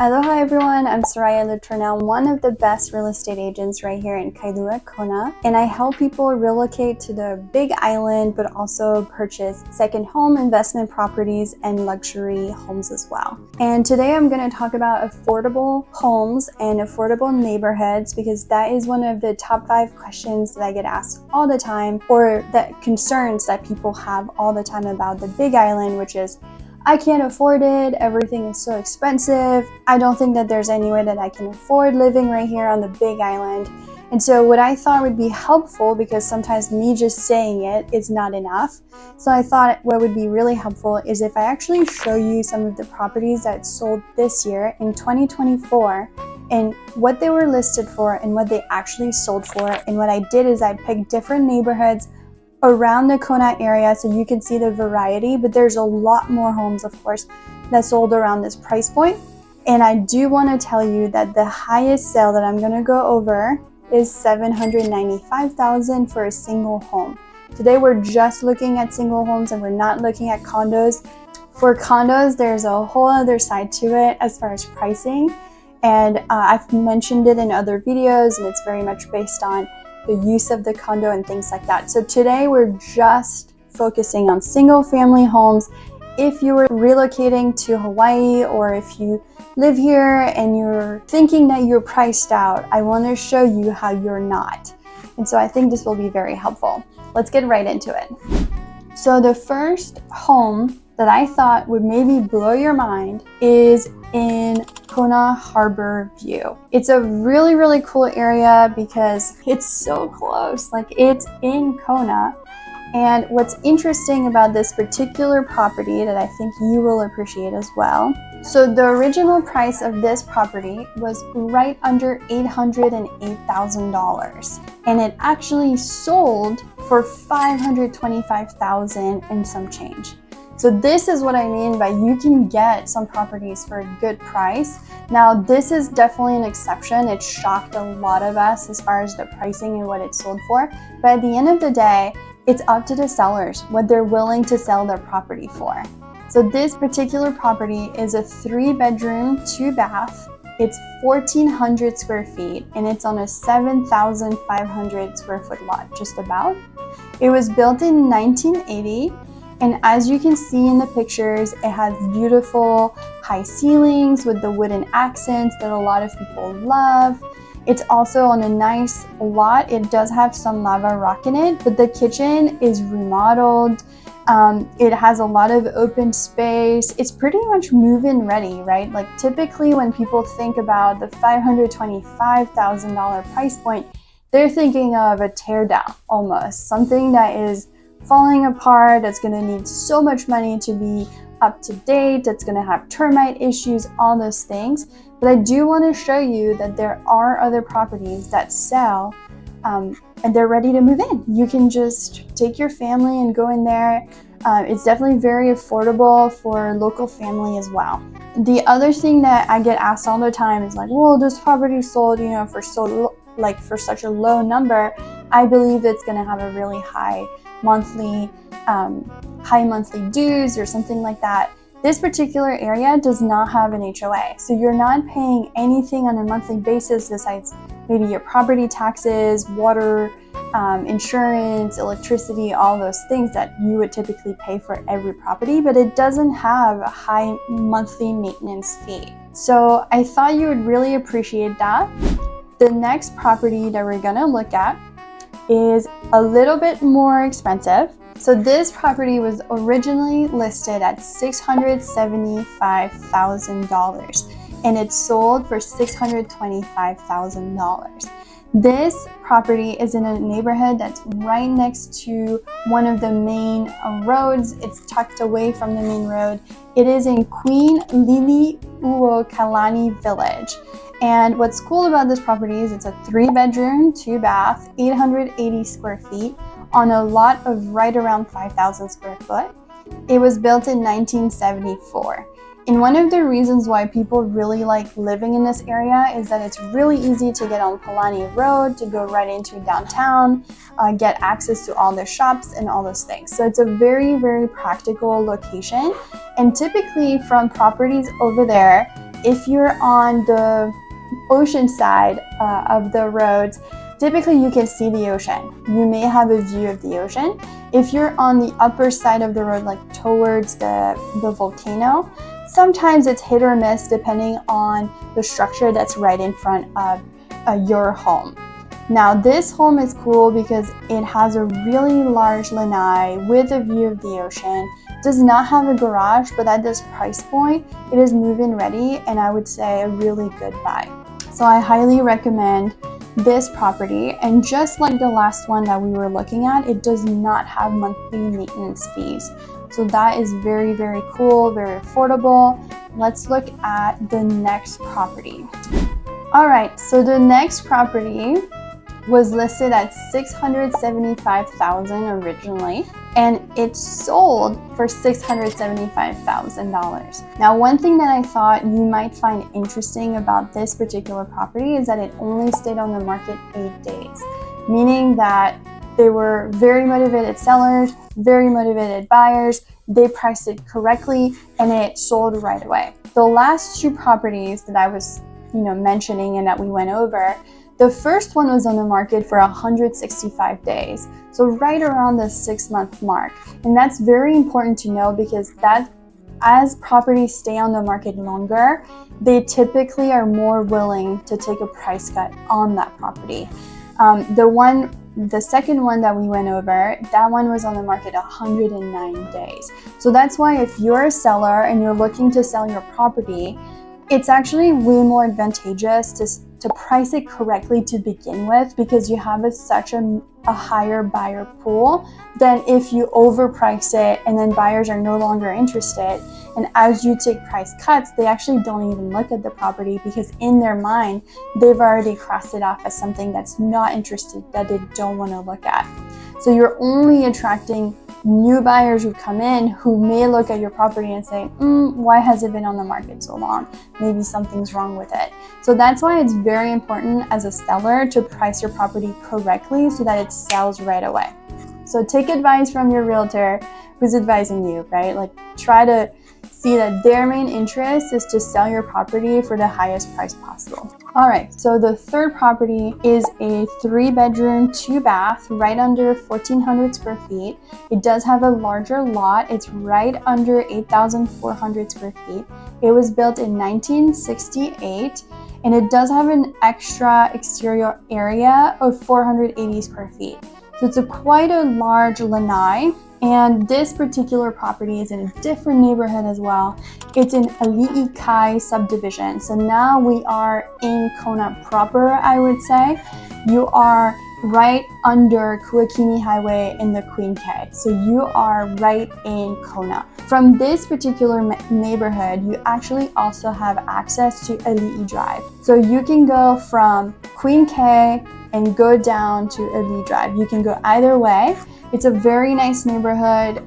Aloha everyone, I'm Soraya Luternell, one of the best real estate agents right here in Kailua-Kona, and I help people relocate to the Big Island but also purchase second home investment properties and luxury homes as well. And today I'm going to talk about affordable homes and affordable neighborhoods because that is one of the top 5 questions that I get asked all the time, or that concerns that people have all the time about the Big Island, which is I can't afford it, everything is so expensive, I don't think that there's any way that I can afford living right here on the Big Island. And so what I thought would be helpful, because sometimes me just saying it is not enough, so I thought what would be really helpful is if I actually show you some of the properties that sold this year in 2024 and what they were listed for and what they actually sold for. And what I did is I picked different neighborhoods around the Kona area so you can see the variety, but there's a lot more homes, of course, that sold around this price point. And I do want to tell you that the highest sale that I'm going to go over is $795,000 for a single home. Today we're just looking at single homes and we're not looking at condos. For condos, there's a whole other side to it as far as pricing, and I've mentioned it in other videos, and it's very much based on the use of the condo and things like that. So today we're just focusing on single family homes. If you were relocating to Hawaii, or if you live here and you're thinking that you're priced out, I want to show you how you're not. And so I think this will be very helpful. Let's get right into it. So the first home that I thought would maybe blow your mind is in Kona Harbor View. It's a really, really cool area because it's so close, like it's in Kona. And what's interesting about this particular property that I think you will appreciate as well. So the original price of this property was right under $808,000, and it actually sold for $525,000 and some change. So this is what I mean by you can get some properties for a good price. Now, this is definitely an exception. It shocked a lot of us as far as the pricing and what it sold for. But at the end of the day, it's up to the sellers what they're willing to sell their property for. So this particular property is a 3-bedroom, 2-bath. It's 1,400 square feet, and it's on a 7,500 square foot lot, just about. It was built in 1980. And as you can see in the pictures, it has beautiful high ceilings with the wooden accents that a lot of people love. It's also on a nice lot. It does have some lava rock in it, but the kitchen is remodeled. It has a lot of open space. It's pretty much move-in ready, right? Like typically when people think about the $525,000 price point, they're thinking of a tear down almost, something that is falling apart, that's going to need so much money to be up to date, that's going to have termite issues, all those things. But I do want to show you that there are other properties that sell and they're ready to move in. You can just take your family and go in there. It's definitely very affordable for local family as well. The other thing that I get asked all the time is like, well, this property sold, for such a low number. I believe it's going to have a really high monthly dues or something like that. This particular area does not have an HOA, so you're not paying anything on a monthly basis besides maybe your property taxes, water, insurance, electricity, all those things that you would typically pay for every property, but it doesn't have a high monthly maintenance fee. So I thought you would really appreciate that. The next property that we're gonna look at is a little bit more expensive. So this property was originally listed at $675,000 and it sold for $625,000. This property is in a neighborhood that's right next to one of the main roads. It's tucked away from the main road. It is in Queen Liliuokalani village. And what's cool about this property is it's a 3-bedroom, 2-bath, 880 square feet on a lot of right around 5,000 square foot. It was built in 1974. And one of the reasons why people really like living in this area is that it's really easy to get on Palani Road, to go right into downtown, get access to all the shops and all those things. So it's a very, very practical location. And typically from properties over there, if you're on the ocean side of the roads, typically you can see the ocean. You may have a view of the ocean. If you're on the upper side of the road, like towards the volcano, sometimes it's hit or miss depending on the structure that's right in front of your home. Now this home is cool because it has a really large lanai with a view of the ocean. It does not have a garage, but at this price point, it is move-in ready, and I would say a really good buy. So I highly recommend this property, and just like the last one that we were looking at, it does not have monthly maintenance fees. So that is very, very cool, very affordable. Let's look at the next property. All right, so the next property was listed at $675,000 originally, and it sold for $675,000. Now, one thing that I thought you might find interesting about this particular property is that it only stayed on the market 8 days, meaning that they were very motivated sellers, very motivated buyers. They priced it correctly, and it sold right away. The last two properties that I was, mentioning and that we went over, the first one was on the market for 165 days, so right around the 6-month mark. And that's very important to know because that, as properties stay on the market longer, they typically are more willing to take a price cut on that property. The second one that we went over, that one was on the market 109 days. So that's why if you're a seller and you're looking to sell your property, it's actually way more advantageous to price it correctly to begin with, because you have such a higher buyer pool than if you overprice it and then buyers are no longer interested. And as you take price cuts, they actually don't even look at the property because in their mind, they've already crossed it off as something that's not interested, that they don't want to look at. So you're only attracting new buyers who come in who may look at your property and say, why has it been on the market so long? Maybe something's wrong with it. So that's why it's very important as a seller to price your property correctly so that it sells right away. So take advice from your realtor who's advising you, right? Like, try to see that their main interest is to sell your property for the highest price possible. All right, so the third property is a 3-bedroom, 2-bath, right under 1,400 square feet. It does have a larger lot. It's right under 8,400 square feet. It was built in 1968, and it does have an extra exterior area of 480 square feet. So it's quite a large lanai. And this particular property is in a different neighborhood as well. It's in Liliuokalani subdivision. So now we are in Kona Proper, I would say. You are right under Kuakini Highway in the Queen K. So you are right in Kona. From this particular neighborhood, you actually also have access to Ali'i Drive. So you can go from Queen K and go down to Ali'i Drive. You can go either way. It's a very nice neighborhood.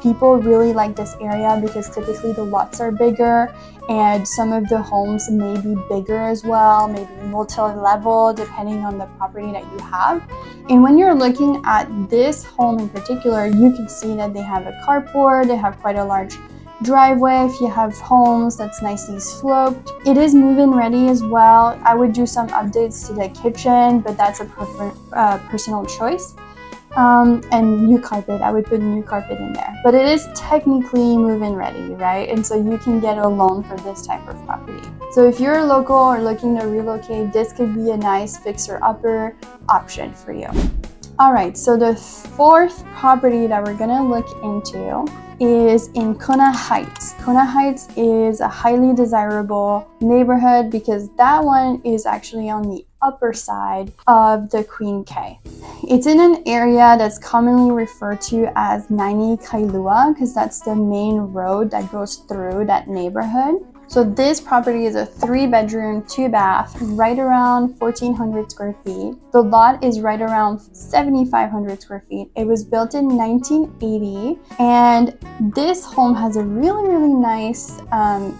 People really like this area because typically the lots are bigger and some of the homes may be bigger as well, maybe multi-level depending on the property that you have. And when you're looking at this home in particular, you can see that they have a carport, they have quite a large driveway. If you have homes that's nicely sloped, it is move-in ready as well. I would do some updates to the kitchen, but that's a personal choice. And new carpet, I would put new carpet in there, but it is technically move-in ready, right? And so you can get a loan for this type of property. So if you're local or looking to relocate, this could be a nice fixer-upper option for you. All right, so the fourth property that we're gonna look into is in Kona Heights. Kona Heights is a highly desirable neighborhood because that one is actually on the upper side of the Queen K. It's in an area that's commonly referred to as 90 Kailua because that's the main road that goes through that neighborhood. So this property is a 3-bedroom, 2-bath, right around 1,400 square feet. The lot is right around 7,500 square feet. It was built in 1980, and this home has a really, really nice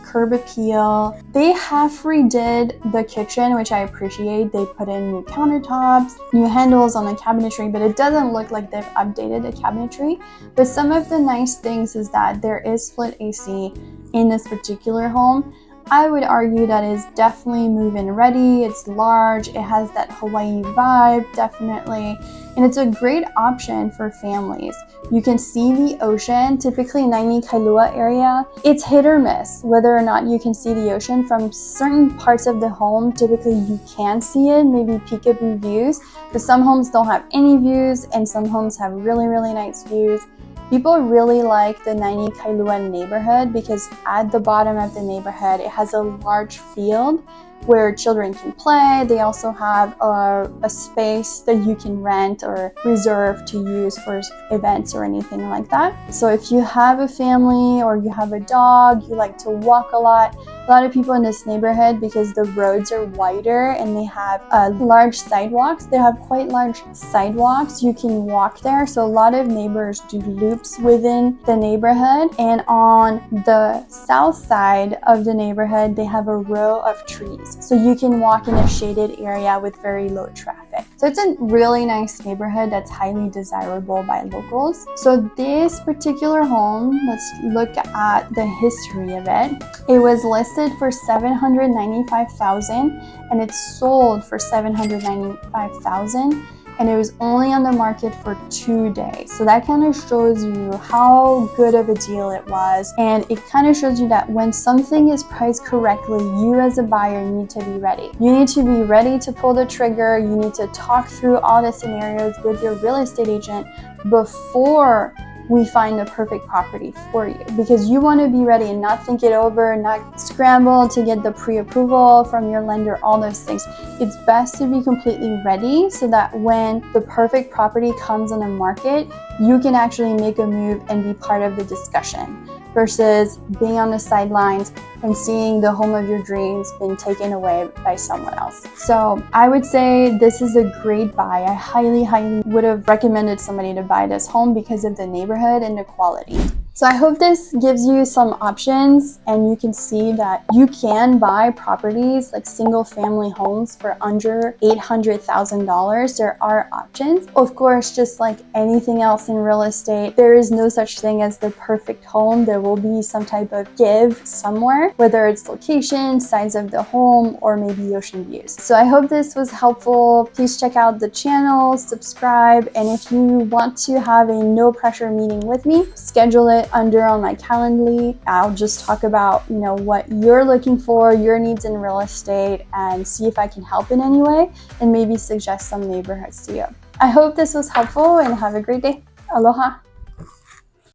curb appeal. They have redid the kitchen, which I appreciate. They put in new countertops, new handles on the cabinetry, but it doesn't look like they've updated the cabinetry. But some of the nice things is that there is split AC in this particular home. I would argue that is definitely move-in ready. It's large, it has that Hawaii vibe, definitely, and it's a great option for families. You can see the ocean. Typically Naini Kailua area, it's hit or miss whether or not you can see the ocean. From certain parts of the home, typically you can see it, maybe peekaboo views, but some homes don't have any views and some homes have really, really nice views. People really like the Naini Kailua neighborhood because at the bottom of the neighborhood, it has a large field where children can play. They also have a space that you can rent or reserve to use for events or anything like that. So if you have a family or you have a dog, you like to walk a lot of people in this neighborhood, because the roads are wider and they have large sidewalks. They have quite large sidewalks. You can walk there. So a lot of neighbors do loops within the neighborhood. And on the south side of the neighborhood, they have a row of trees. So you can walk in a shaded area with very low traffic. So it's a really nice neighborhood that's highly desirable by locals. So this particular home, let's look at the history of it. It was listed for $795,000 and it's sold for $795,000. And it was only on the market for 2 days. So that kind of shows you how good of a deal it was. And it kind of shows you that when something is priced correctly, you as a buyer need to be ready. You need to be ready to pull the trigger. You need to talk through all the scenarios with your real estate agent before we find the perfect property for you, because you want to be ready and not think it over, not scramble to get the pre-approval from your lender, all those things. It's best to be completely ready so that when the perfect property comes on the market, you can actually make a move and be part of the discussion, versus being on the sidelines and seeing the home of your dreams being taken away by someone else. So I would say this is a great buy. I highly would have recommended somebody to buy this home because of the neighborhood and the quality. So I hope this gives you some options and you can see that you can buy properties like single family homes for under $800,000. There are options. Of course, just like anything else in real estate, there is no such thing as the perfect home. There will be some type of give somewhere, whether it's location, size of the home, or maybe ocean views. So I hope this was helpful. Please check out the channel, subscribe, and if you want to have a no pressure meeting with me, schedule it under on my Calendly. I'll just talk about, what you're looking for, your needs in real estate, and see if I can help in any way and maybe suggest some neighborhoods to you. I hope this was helpful and have a great day. Aloha.